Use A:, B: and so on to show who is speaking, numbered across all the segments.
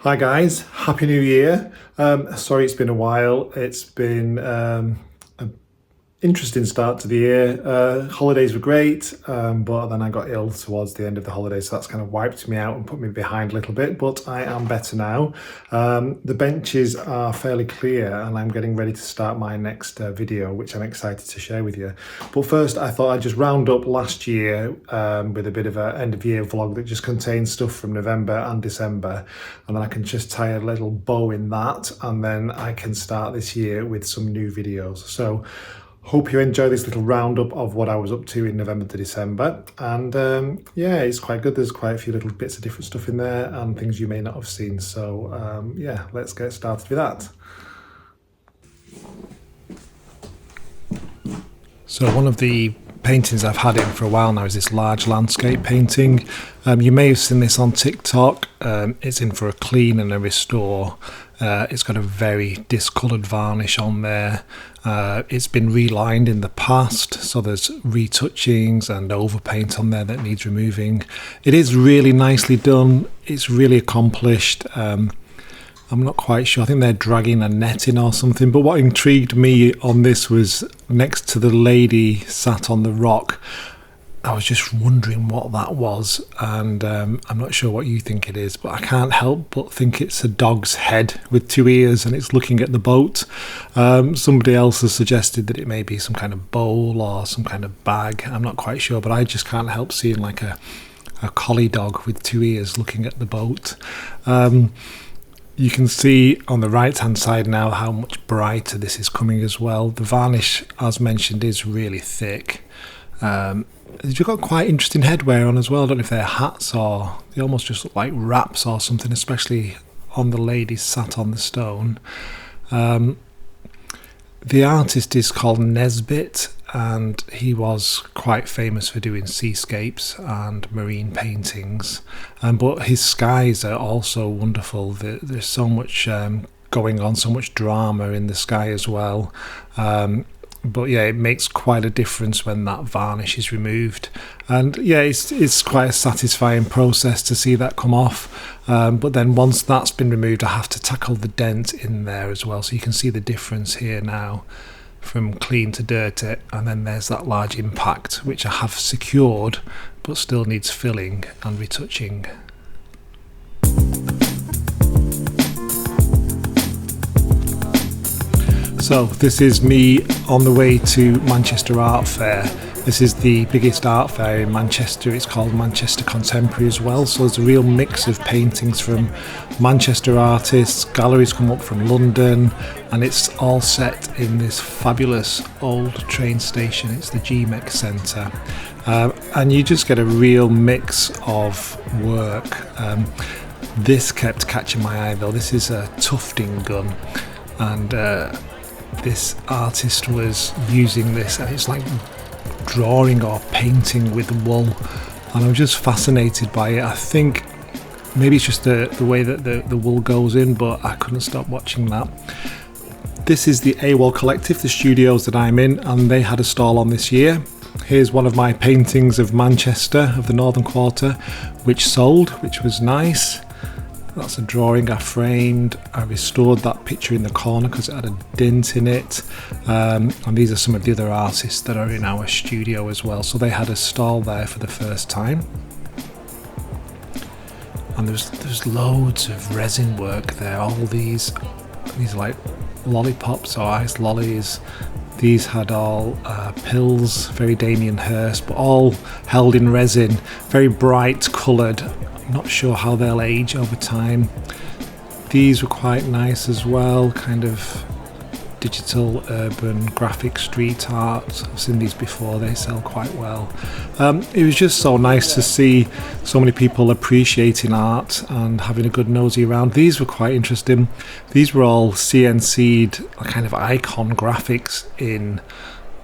A: Hi guys, Happy New Year. Sorry it's been a while. It's been an interesting start to the year. Holidays were great, but then I got ill towards the end of the holidays, so that's kind of wiped me out and put me behind a little bit, but I am better now. The benches are fairly clear and I'm getting ready to start my next video, which I'm excited to share with you. But first I thought I'd just round up last year with a bit of an end of year vlog that just contains stuff from November and December, and then I can just tie a little bow in that, and then I can start this year with some new videos. So hope you enjoy this little roundup of what I was up to in November to December. And yeah, it's quite good. There's quite a few little bits of different stuff in there and things you may not have seen. So yeah, let's get started with that. So one of the paintings I've had in for a while now is this large landscape painting. You may have seen this on TikTok. It's in for a clean and a restore. It's got a very discoloured varnish on there. It's been relined in the past, so there's retouchings and overpaint on there that needs removing. It is really nicely done. It's really accomplished. I'm not quite sure. I think they're dragging a net in or something. But what intrigued me on this was next to the lady sat on the rock, I was just wondering what that was, and I'm not sure what you think it is, but I can't help but think it's a dog's head with two ears and it's looking at the boat. Somebody else has suggested that it may be some kind of bowl or some kind of bag. I'm not quite sure, but I just can't help seeing like a collie dog with two ears looking at the boat. You can see on the right hand side now how much brighter this is coming as well. The varnish, as mentioned, is really thick. You've got quite interesting headwear on as well. I don't know if they're hats or they almost just look like wraps or something, especially on the lady sat on the stone. The artist is called Nesbitt, and he was quite famous for doing seascapes and marine paintings. But his skies are also wonderful. There's so much going on, so much drama in the sky as well. But yeah, it makes quite a difference when that varnish is removed, and yeah, it's quite a satisfying process to see that come off. But then once that's been removed, I have to tackle the dent in there as well, so you can see the difference here now from clean to dirty, and then there's that large impact which I have secured but still needs filling and retouching. So this is me on the way to Manchester Art Fair. This is the biggest art fair in Manchester. It's called Manchester Contemporary as well. So there's a real mix of paintings from Manchester artists, galleries come up from London, and it's all set in this fabulous old train station. It's the GMEC Centre. And you just get a real mix of work. This kept catching my eye though. This is a tufting gun, and this artist was using this, and it's like drawing or painting with wool, and I'm just fascinated by it. I think maybe it's just the way that the wool goes in, but I couldn't stop watching that. This is the AWOL Collective, the studios that I'm in, and they had a stall on this year. Here's one of my paintings of Manchester, of the Northern Quarter, which sold, which was nice. That's a drawing I framed. I restored that picture in the corner because it had a dent in it. And these are some of the other artists that are in our studio as well. So they had a stall there for the first time. And there's loads of resin work there. All these like lollipops or ice lollies. These had all pills, very Damien Hirst, but all held in resin, very bright coloured. Not sure how they'll age over time. These were quite nice as well, kind of digital urban graphic street art. I've seen these before, they sell quite well. It was just so nice to see so many people appreciating art and having a good nosy around. These were quite interesting. These were all CNC'd kind of icon graphics in,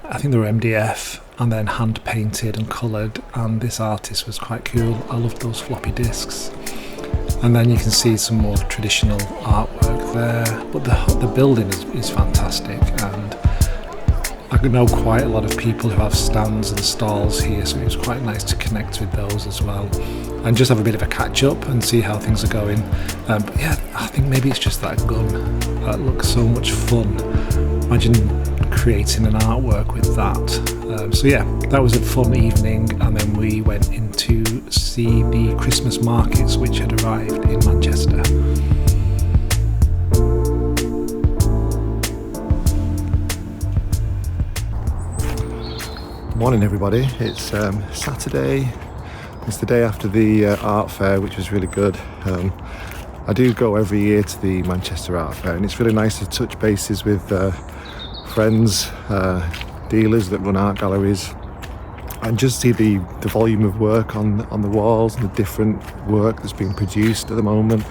A: I think they were MDF, and then hand painted and coloured, and this artist was quite cool. I loved those floppy disks. And then you can see some more traditional artwork there, but the building is fantastic, and I know quite a lot of people who have stands and stalls here, so it was quite nice to connect with those as well and just have a bit of a catch up and see how things are going. But yeah, I think maybe it's just that gun that looks so much fun. Imagine creating an artwork with that. So yeah, that was a fun evening, and then we went in to see the Christmas markets which had arrived in Manchester.
B: Morning everybody, it's Saturday. It's the day after the art fair, which was really good. I do go every year to the Manchester Art Fair, and it's really nice to touch bases with friends, dealers that run art galleries, and just see the volume of work on the walls and the different work that's being produced at the moment.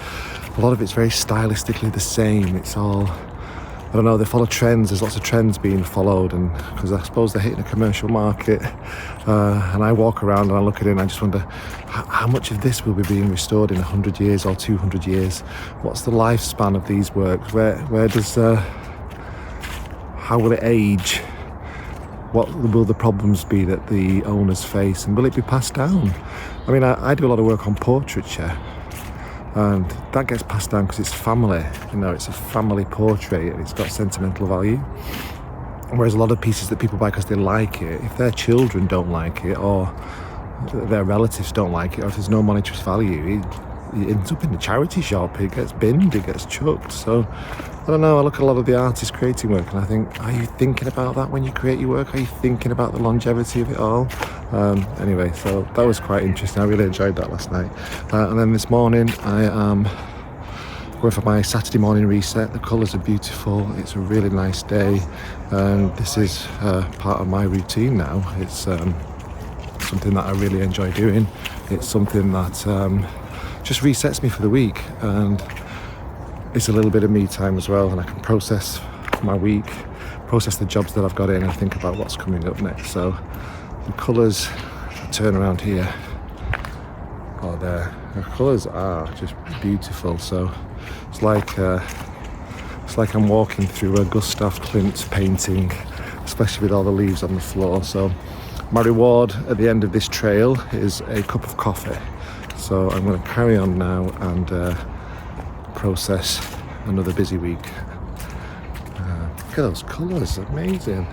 B: A lot of it's very stylistically the same. It's all, I don't know, they follow trends. There's lots of trends being followed, and because I suppose they're hitting a commercial market, and I walk around and I look at it and I just wonder how much of this will be being restored in 100 years or 200 years. What's the lifespan of these works? Where does how will it age? What will the problems be that the owners face, and will it be passed down? I mean, I do a lot of work on portraiture, and that gets passed down because it's family, you know, it's a family portrait and it's got sentimental value. Whereas a lot of pieces that people buy because they like it, if their children don't like it, or their relatives don't like it, or if there's no monetary value, it ends up in the charity shop, it gets binned, it gets chucked. So I don't know, I look at a lot of the artists creating work and I think, are you thinking about that when you create your work? Are you thinking about the longevity of it all? Anyway, so that was quite interesting. I really enjoyed that last night. And then this morning I am going for my Saturday morning reset. The colours are beautiful, it's a really nice day, and this is part of my routine now. It's something that I really enjoy doing. It's something that just resets me for the week, and it's a little bit of me time as well, and I can process my week, process the jobs that I've got in, and think about what's coming up next. So the colours, turn around here, oh there, the colours are just beautiful. So it's like I'm walking through a Gustav Klimt painting, especially with all the leaves on the floor. So my reward at the end of this trail is a cup of coffee. So I'm going to carry on now and process another busy week. Look at those colours, amazing.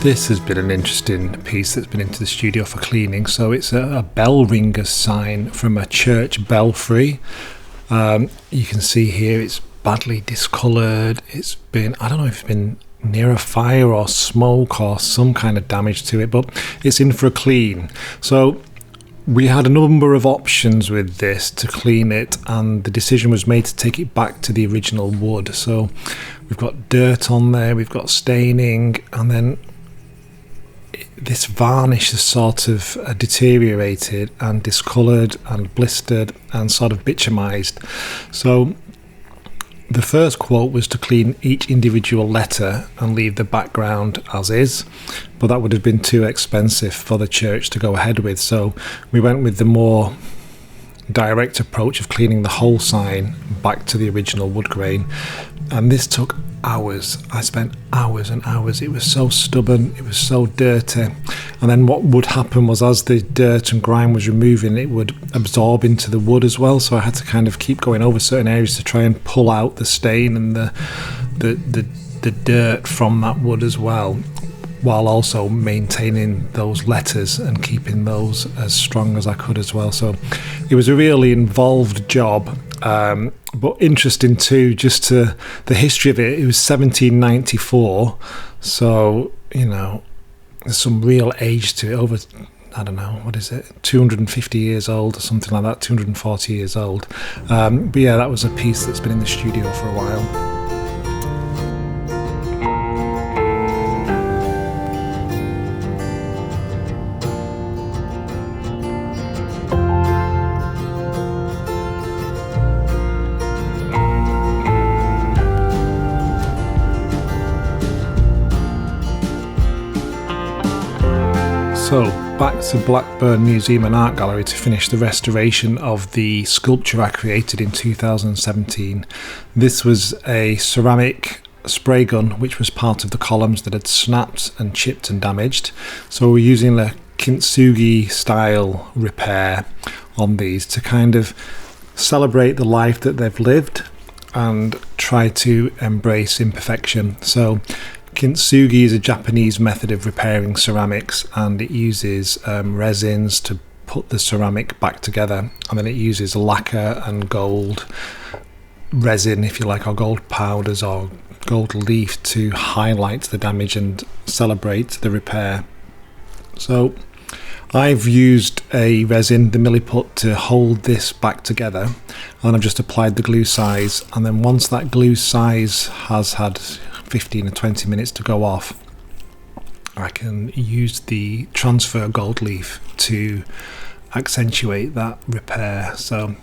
A: This has been an interesting piece that's been into the studio for cleaning. So it's a bell ringer sign from a church belfry. You can see here it's badly discoloured. It's been, I don't know if it's been near a fire or smoke or some kind of damage to it, but it's in for a clean. So we had a number of options with this to clean it, and the decision was made to take it back to the original wood. So we've got dirt on there, we've got staining, and then this varnish has sort of deteriorated and discoloured and blistered and sort of bitumised. So the first quote was to clean each individual letter and leave the background as is, but that would have been too expensive for the church to go ahead with. So we went with the more direct approach of cleaning the whole sign back to the original wood grain, and this took hours. I spent hours and hours. It was so stubborn, it was so dirty, and then what would happen was, as the dirt and grime was removing, it would absorb into the wood as well. So I had to kind of keep going over certain areas to try and pull out the stain and the dirt from that wood as well, while also maintaining those letters and keeping those as strong as I could as well. So it was a really involved job, but interesting too, just to the history of it. It was 1794, so, you know, there's some real age to it, over, I don't know, what is it, 250 years old or something like that, 240 years old. But yeah, that was a piece that's been in the studio for a while. So back to Blackburn Museum and Art Gallery to finish the restoration of the sculpture I created in 2017. This was a ceramic spray gun which was part of the columns that had snapped and chipped and damaged. So we're using a Kintsugi style repair on these to kind of celebrate the life that they've lived and try to embrace imperfection. So Kintsugi is a Japanese method of repairing ceramics, and it uses resins to put the ceramic back together, and then it uses lacquer and gold resin, if you like, or gold powders or gold leaf to highlight the damage and celebrate the repair. So I've used a resin, the Milliput, to hold this back together, and I've just applied the glue size, and then once that glue size has had 15 or 20 minutes to go off, I can use the transfer gold leaf to accentuate that repair. So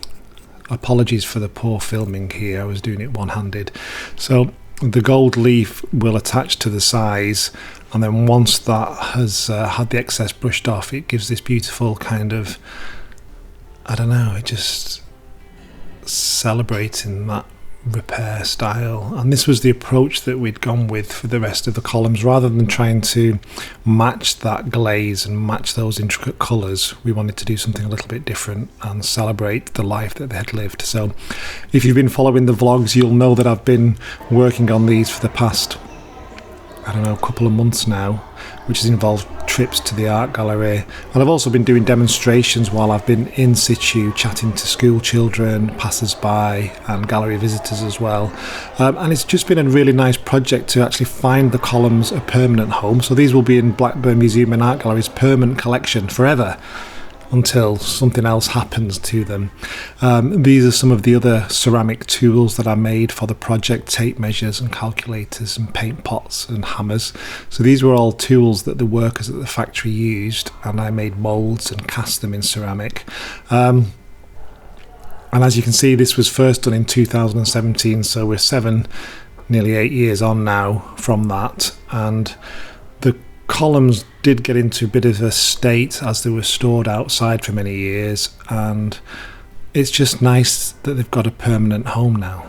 A: apologies for the poor filming here, I was doing it one-handed. So the gold leaf will attach to the size, and then once that has had the excess brushed off, it gives this beautiful kind of, I don't know, it just celebrating that repair style. And this was the approach that we'd gone with for the rest of the columns. Rather than trying to match that glaze and match those intricate colours, we wanted to do something a little bit different and celebrate the life that they had lived. So if you've been following the vlogs, you'll know that I've been working on these for the past, I don't know, couple of months now, which has involved trips to the art gallery, and I've also been doing demonstrations while I've been in situ, chatting to school children, passers-by and gallery visitors as well. And it's just been a really nice project to actually find the columns a permanent home. So these will be in Blackburn Museum and Art Gallery's permanent collection forever, until something else happens to them. These are some of the other ceramic tools that I made for the project: tape measures and calculators and paint pots and hammers. So these were all tools that the workers at the factory used, and I made moulds and cast them in ceramic. And as you can see, this was first done in 2017, so we're nearly 8 years on now from that, and the columns did get into a bit of a state as they were stored outside for many years, and it's just nice that they've got a permanent home now.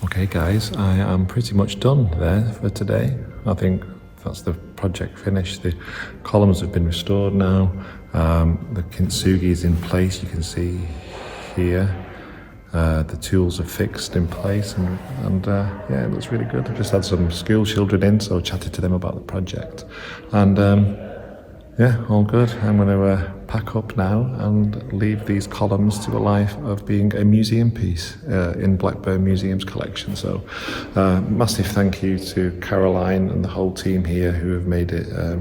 A: Okay guys, I am pretty much done there for today. I think that's the project finished. The columns have been restored now. The Kintsugi is in place, you can see here.
B: The tools are fixed in place, and yeah, it looks really good. I've just had some school children in, so I chatted to them about the project, and yeah, all good. I'm going to pack up now and leave these columns to a life of being a museum piece in Blackburn Museum's collection. So massive thank you to Caroline and the whole team here who have made it a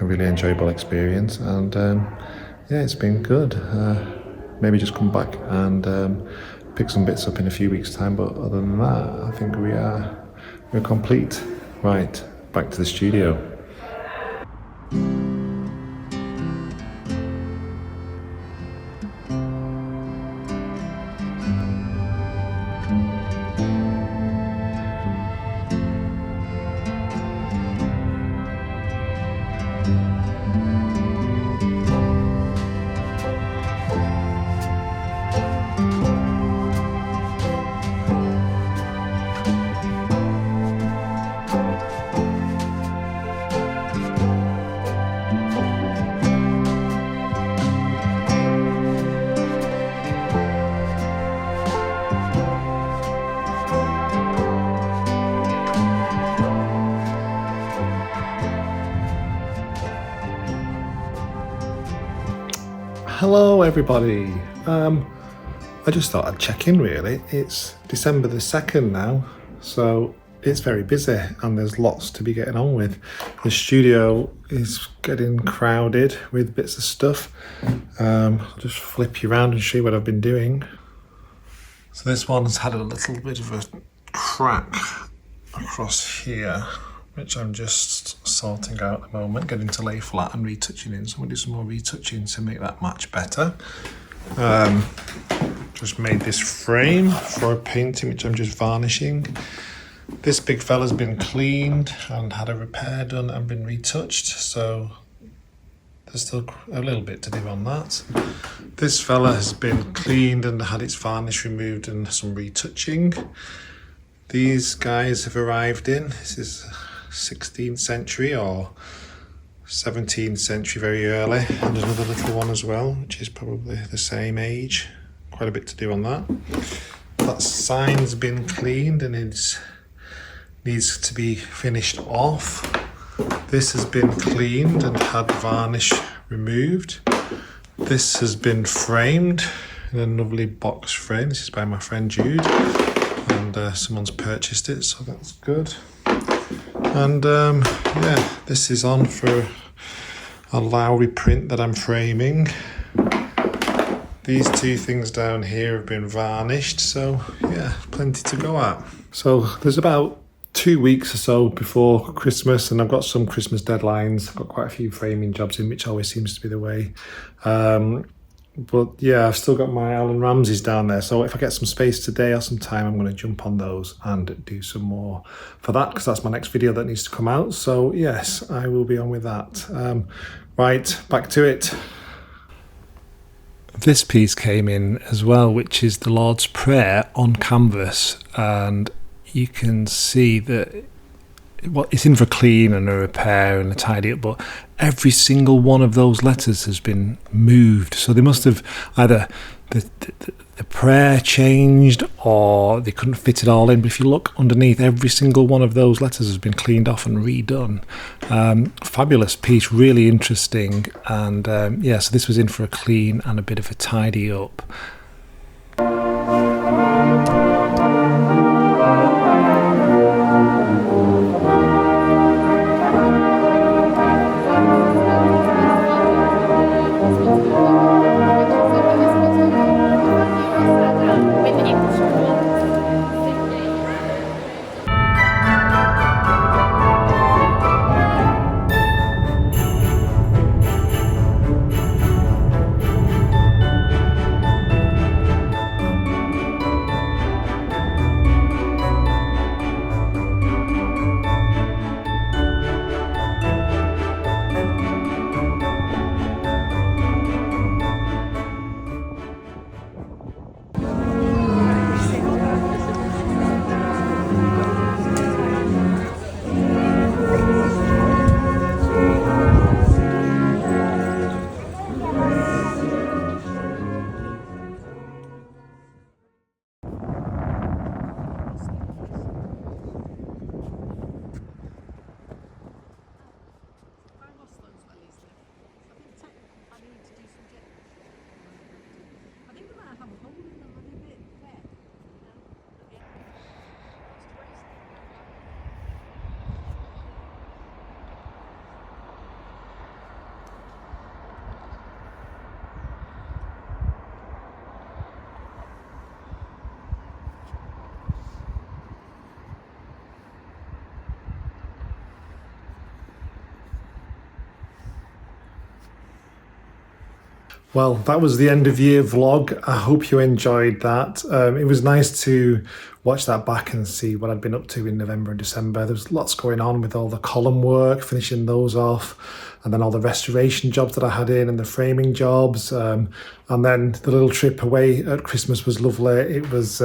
B: really enjoyable experience, and yeah, it's been good. Maybe just come back and pick some bits up in a few weeks' time, but other than that, I think we're complete. Right, back to the studio. Hello everybody. I just thought I'd check in really. It's December the 2nd now, so it's very busy and there's lots to be getting on with. The studio is getting crowded with bits of stuff. I'll just flip you around and show you what I've been doing. So this one's had a little bit of a crack across here, which I'm just sorting out at the moment, getting to lay flat and retouching in. So I'm going to do some more retouching to make that match better. Just made this frame for a painting which I'm just varnishing. This big fella's been cleaned and had a repair done and been retouched, so there's still a little bit to do on that. This fella has been cleaned and had its varnish removed and some retouching. These guys have arrived in. This is 16th century or 17th century, very early, and another little one as well, which is probably the same age. Quite a bit to do on that. That sign's been cleaned and it needs to be finished off. This has been cleaned and had varnish removed. This has been framed in a lovely box frame. This is by my friend Jude, and someone's purchased it, so that's good. And yeah, this is on for a Lowry print that I'm framing. These two things down here have been varnished, so yeah, plenty to go at. So there's about 2 weeks or so before Christmas, and I've got some Christmas deadlines. I've got quite a few framing jobs in, which always seems to be the way. But yeah, I've still got my Alan Ramsey's down there, so if I get some space today or some time, I'm going to jump on those and do some more for that, because that's my next video that needs to come out. So yes, I will be on with that. Right, back to it. This piece came in as well, which is the Lord's Prayer on canvas, and you can see that it's in for a clean and a repair and a tidy up, but every single one of those letters has been moved. So they must have either the prayer changed or they couldn't fit it all in. But if you look underneath, every single one of those letters has been cleaned off and redone. Fabulous piece, really interesting. And yeah, so this was in for a clean and a bit of a tidy up.
A: Well, that was the end of year vlog. I hope you enjoyed that. It was nice to watch that back and see what I'd been up to in November and December. There was lots going on with all the column work, finishing those off, and then all the restoration jobs that I had in and the framing jobs. And then the little trip away at Christmas was lovely. It was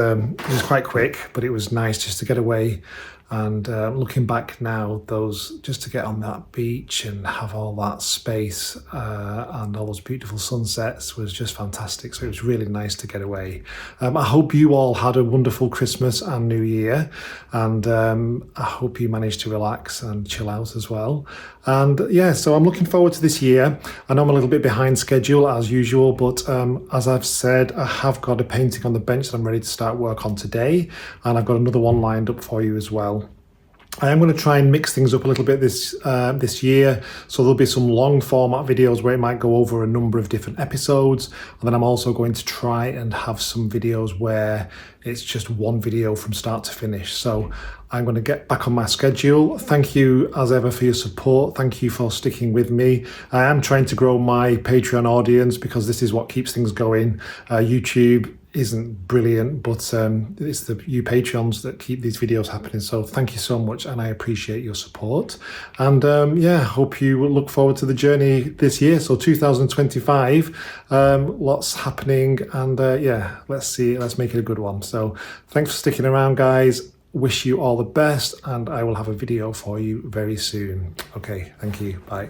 A: quite quick, but it was nice just to get away. And looking back now, those just to get on that beach and have all that space and all those beautiful sunsets was just fantastic. So it was really nice to get away. I hope you all had a wonderful Christmas and New Year, and I hope you managed to relax and chill out as well. And yeah, so I'm looking forward to this year. I know I'm a little bit behind schedule as usual, but as I've said, I have got a painting on the bench that I'm ready to start work on today, and I've got another one lined up for you as well. I am going to try and mix things up a little bit this year, so there'll be some long format videos where it might go over a number of different episodes, and then I'm also going to try and have some videos where it's just one video from start to finish. So I'm going to get back on my schedule. Thank you as ever for your support. Thank you for sticking with me. I am trying to grow my Patreon audience because this is what keeps things going. YouTube isn't brilliant, but it's you Patreons that keep these videos happening. So thank you so much, and I appreciate your support. And yeah, hope you will look forward to the journey this year. So 2025, lots happening, and yeah, let's make it a good one. So thanks for sticking around, guys. Wish you all the best, and I will have a video for you very soon. Okay, thank you. Bye.